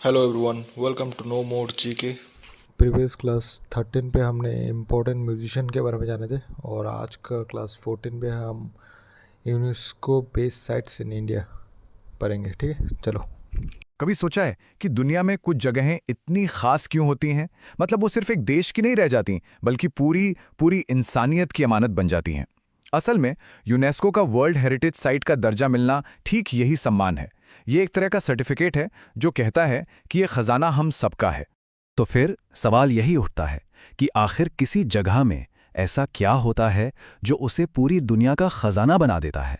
Hello everyone, welcome to no more GK. Previous class 13 पे हमने important musician के बारे में जाने थे और आज का क्लास 14 पे हम UNESCO based sites in India पढ़ेंगे। ठीक है, चलो। कभी सोचा है कि दुनिया में कुछ जगहें इतनी खास क्यों होती हैं? मतलब वो सिर्फ एक देश की नहीं रह जाती, बल्कि पूरी पूरी इंसानियत की अमानत बन जाती हैं। असल में यूनेस्को का वर्ल्ड हेरिटेज साइट का दर्जा मिलना ठीक यही सम्मान है। ये एक तरह का सर्टिफिकेट है जो कहता है कि ये खजाना हम सबका है। तो फिर सवाल यही उठता है कि आखिर किसी जगह में ऐसा क्या होता है जो उसे पूरी दुनिया का खजाना बना देता है।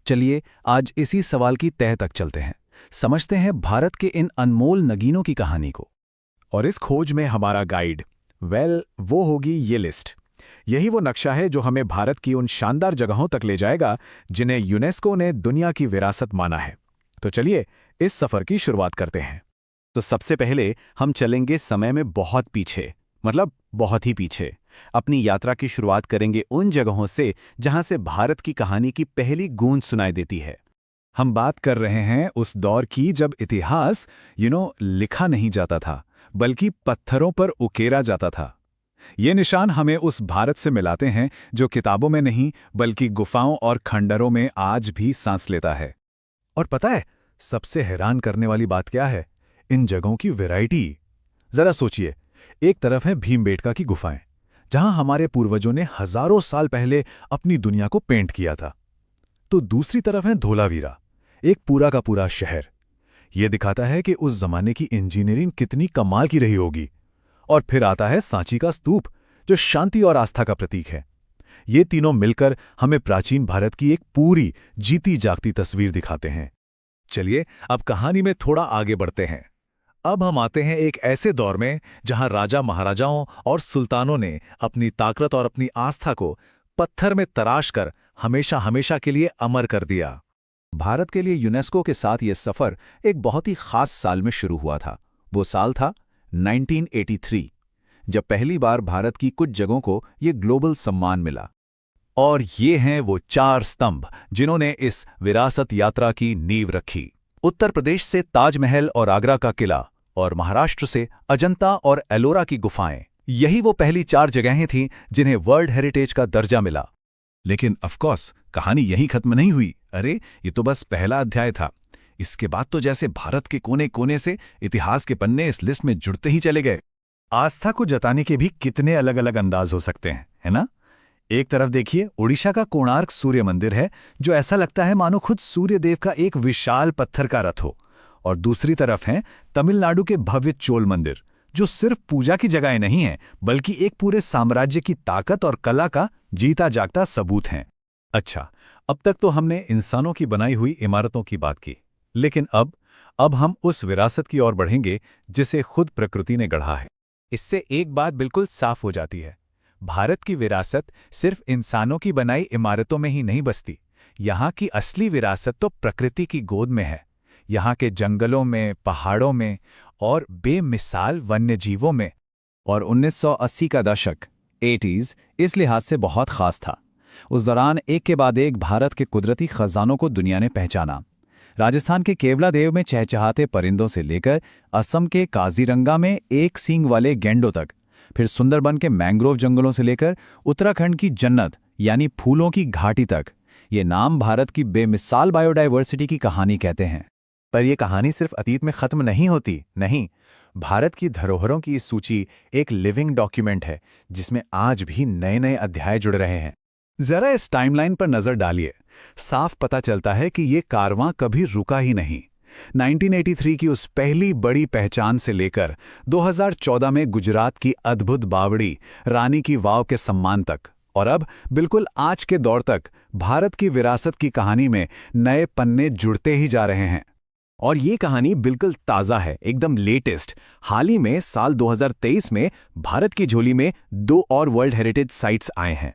चलिए आज इसी सवाल की तह तक चलते हैं, समझते हैं भारत के इन अनमोल नगीनों की कहानी को। और इस खोज में हमारा गाइड वो होगी ये लिस्ट। यही वो नक्शा है जो हमें भारत की उन शानदार जगहों तक ले जाएगा जिन्हें यूनेस्को ने दुनिया की विरासत माना है। तो चलिए इस सफर की शुरुआत करते हैं। तो सबसे पहले हम चलेंगे समय में बहुत पीछे, मतलब बहुत ही पीछे। अपनी यात्रा की शुरुआत करेंगे उन जगहों से जहां से भारत की कहानी की पहली गूंज सुनाई देती है। हम बात कर रहे हैं उस दौर की जब इतिहास लिखा नहीं जाता था, बल्कि पत्थरों पर उकेरा जाता था। ये निशान हमें उस भारत से मिलाते हैं जो किताबों में नहीं बल्कि गुफाओं और खंडरों में आज भी सांस लेता है। और पता है सबसे हैरान करने वाली बात क्या है? इन जगहों की वैरायटी। जरा सोचिए, एक तरफ है भीमबेटका की गुफाएं, जहां हमारे पूर्वजों ने हजारों साल पहले अपनी दुनिया को पेंट किया था। तो दूसरी तरफ है धोलावीरा, एक पूरा का पूरा शहर। यह दिखाता है कि उस जमाने की इंजीनियरिंग कितनी कमाल की रही होगी। और फिर आता है सांची का स्तूप, जो शांति और आस्था का प्रतीक है। ये तीनों मिलकर हमें प्राचीन भारत की एक पूरी जीती जागती तस्वीर दिखाते हैं। चलिए अब कहानी में थोड़ा आगे बढ़ते हैं। अब हम आते हैं एक ऐसे दौर में जहां राजा महाराजाओं और सुल्तानों ने अपनी ताकत और अपनी आस्था को पत्थर में तराश कर हमेशा हमेशा के लिए अमर कर दिया। भारत के लिए यूनेस्को के साथ यह सफर एक बहुत ही खास साल में शुरू हुआ था। वो साल था 1983, जब पहली बार भारत की कुछ जगहों को ये ग्लोबल सम्मान मिला। और ये हैं वो चार स्तंभ जिन्होंने इस विरासत यात्रा की नींव रखी। उत्तर प्रदेश से ताजमहल और आगरा का किला, और महाराष्ट्र से अजंता और एलोरा की गुफाएं। यही वो पहली चार जगहें थीं जिन्हें वर्ल्ड हेरिटेज का दर्जा मिला। लेकिन ऑफकोर्स कहानी यहीं खत्म नहीं हुई। अरे ये तो बस पहला अध्याय था। इसके बाद तो जैसे भारत के कोने कोने से इतिहास के पन्ने इस लिस्ट में जुड़ते ही चले गए। आस्था को जताने के भी कितने अलग अलग अंदाज हो सकते हैं, है ना? एक तरफ देखिए, उड़ीसा का कोणार्क सूर्य मंदिर है, जो ऐसा लगता है मानो खुद सूर्य देव का एक विशाल पत्थर का रथ हो। और दूसरी तरफ है तमिलनाडु के भव्य चोल मंदिर, जो सिर्फ पूजा की जगह नहीं है बल्कि एक पूरे साम्राज्य की ताकत और कला का जीता जागता सबूत हैं। अच्छा, अब तक तो हमने इंसानों की बनाई हुई इमारतों की बात की, लेकिन अब हम उस विरासत की ओर बढ़ेंगे जिसे खुद प्रकृति ने गढ़ा है। इससे एक बात बिल्कुल साफ हो जाती है, भारत की विरासत सिर्फ इंसानों की बनाई इमारतों में ही नहीं बसती। यहाँ की असली विरासत तो प्रकृति की गोद में है। यहाँ के जंगलों में, पहाड़ों में और बेमिसाल वन्यजीवों में। और 1980 का दशक 80s इस लिहाज से बहुत खास था। उस दौरान एक के बाद एक भारत के कुदरती खजानों को दुनिया ने पहचाना। राजस्थान के केवलादेव में चहचहाते परिंदों से लेकर असम के काजीरंगा में एक सींग वाले गैंडों तक, फिर सुंदरबन के मैंग्रोव जंगलों से लेकर उत्तराखंड की जन्नत यानी फूलों की घाटी तक, ये नाम भारत की बेमिसाल बायोडायवर्सिटी की कहानी कहते हैं। पर यह कहानी सिर्फ अतीत में खत्म नहीं होती। नहीं, भारत की धरोहरों की इस सूची एक लिविंग डॉक्यूमेंट है जिसमें आज भी नए नए अध्याय जुड़ रहे हैं। जरा इस टाइमलाइन पर नजर डालिए, साफ पता चलता है कि ये कारवां कभी रुका ही नहीं। 1983 की उस पहली बड़ी पहचान से लेकर 2014 में गुजरात की अद्भुत बावड़ी रानी की वाव के सम्मान तक, और अब बिल्कुल आज के दौर तक भारत की विरासत की कहानी में नए पन्ने जुड़ते ही जा रहे हैं। और ये कहानी बिल्कुल ताज़ा है, एकदम लेटेस्ट। हाल ही में साल 2023 में भारत की झोली में 2 और वर्ल्ड हेरिटेज साइट्स आए हैं।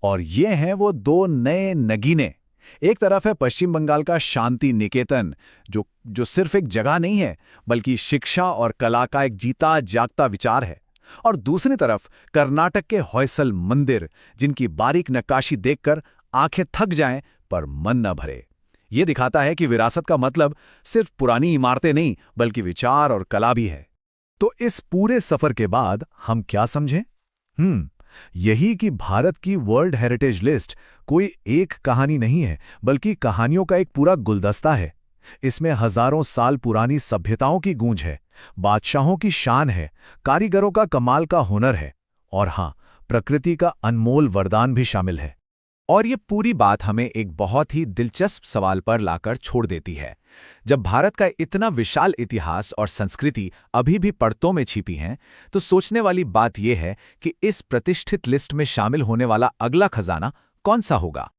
और ये हैं वो 2 नए नगीने। एक तरफ है पश्चिम बंगाल का शांति निकेतन, जो सिर्फ एक जगह नहीं है बल्कि शिक्षा और कला का एक जीता जागता विचार है। और दूसरी तरफ कर्नाटक के होयसल मंदिर, जिनकी बारीक नक्काशी देखकर आंखें थक जाएं पर मन न भरे। ये दिखाता है कि विरासत का मतलब सिर्फ पुरानी इमारतें नहीं बल्कि विचार और कला भी है। तो इस पूरे सफर के बाद हम क्या समझें? यही कि भारत की वर्ल्ड हेरिटेज लिस्ट कोई एक कहानी नहीं है, बल्कि कहानियों का एक पूरा गुलदस्ता है। इसमें हजारों साल पुरानी सभ्यताओं की गूंज है, बादशाहों की शान है, कारीगरों का कमाल का हुनर है, और हां, प्रकृति का अनमोल वरदान भी शामिल है। और ये पूरी बात हमें एक बहुत ही दिलचस्प सवाल पर लाकर छोड़ देती है। जब भारत का इतना विशाल इतिहास और संस्कृति अभी भी परतों में छिपी हैं, तो सोचने वाली बात यह है कि इस प्रतिष्ठित लिस्ट में शामिल होने वाला अगला खजाना कौन सा होगा।